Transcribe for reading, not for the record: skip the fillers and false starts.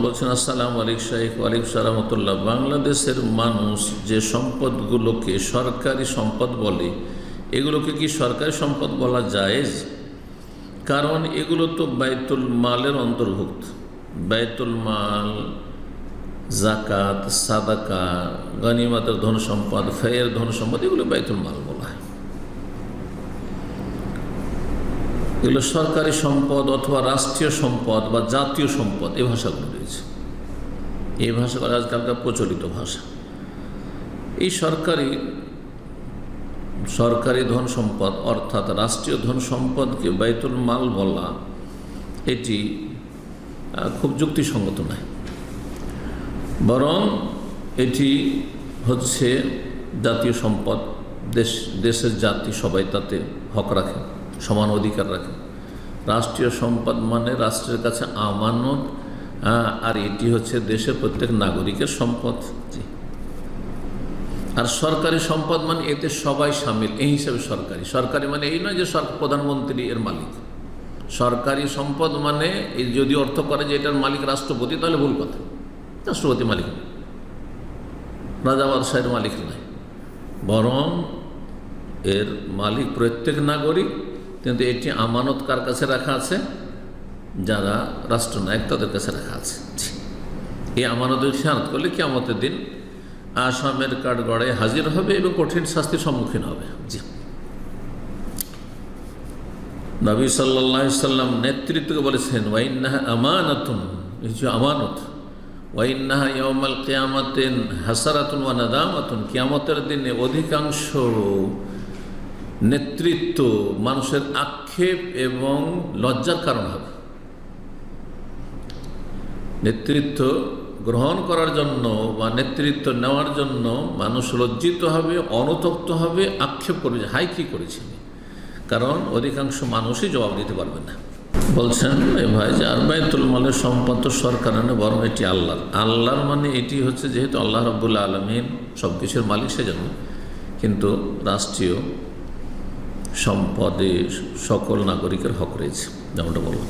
বলছেন, আসসালামু আলাইকুম শাইখ। ওয়ালাইকুম সালাম রাহমাতুল্লাহ। বাংলাদেশের মানুষ যে সম্পদগুলোকে সরকারি সম্পদ বলে, এগুলোকে কি সরকারি সম্পদ বলা জায়েজ? কারণ এগুলো তো বাইতুল মালের অন্তর্ভুক্ত। বাইতুল মাল, জাকাত, সাদাকা, গনিমতের ধন সম্পদ, ফেয়ের ধন সম্পদ, এগুলো বাইতুল মাল বলা হয়। এগুলো সরকারি সম্পদ অথবা রাষ্ট্রীয় সম্পদ বা জাতীয় সম্পদ, এই ভাষাগুলো রয়েছে। এই ভাষাগুলো আজকালকার প্রচলিত ভাষা। এই সরকারি ধন সম্পদ অর্থাৎ রাষ্ট্রীয় ধন সম্পদকে বাইতুল মাল বলা, এটি খুব যুক্তিসঙ্গত নয়। বরং এটি হচ্ছে জাতীয় সম্পদ। দেশের জাতি সবাই তাতে হক রাখে, সমান অধিকার রাখে। রাষ্ট্রীয় সম্পদ মানে রাষ্ট্রের কাছে আমানত, আর এটি হচ্ছে দেশের প্রত্যেক নাগরিকের সম্পদ। আর সরকারি সম্পদ মানে এতে সবাই সামিল, এই হিসাবে সরকারি মানে এই নয় যে প্রধানমন্ত্রী এর মালিক। সরকারি সম্পদ মানে যদি অর্থ করে যে এটার মালিক রাষ্ট্রপতি, তাহলে ভুল কথা। রাষ্ট্রপতি মালিক নয়, রাজা বাদশাহের মালিক নয়, বরং এর মালিক প্রত্যেক নাগরিক। কিন্তু এটি আমানত কার কাছে রাখা আছে? যারা রাষ্ট্রনায়ক, তাদের কাছে রাখা আছে। এই আমানতের খেয়ানত করলে কিয়ামতের দিন আসামের কাঠগড়ায় হাজির হবে এবং কঠিন শাস্তির সম্মুখীন হবে। জি, নবী সাল্লাল্লাহু আলাইহি সাল্লাম নেতৃত্বকে বলেছেন, ওয়াইন্নাহা আমানাতুন, এই যে আমানত, ওয়াইন্নাহা ইয়াউমাল কিয়ামাতিন হাসারাতুন ওয়া নাদামাতুন, কিয়ামতের দিনে অধিকাংশ নেতৃত্ব মানুষের আক্ষেপ এবং লজ্জার কারণ হবে। নেতৃত্ব গ্রহণ করার জন্য বা নেতৃত্ব নেওয়ার জন্য মানুষ লজ্জিত হবে, অনুতপ্ত হবে, আক্ষেপ করবে যে হাই কী করেছি। কারণ অধিকাংশ মানুষই জবাব দিতে পারবে না। বলছেন ভাই যে আর বাইতুল মালের সম্পদ তো সরকার নয়, বরং এটি আল্লাহর মানে এটি হচ্ছে যেহেতু আল্লাহ রাব্বুল আলামিন সব কিছুর মালিক, সেজন্য। কিন্তু রাষ্ট্রীয় সম্পদে সকল নাগরিকের হক রয়েছে, যেমনটা বললাম।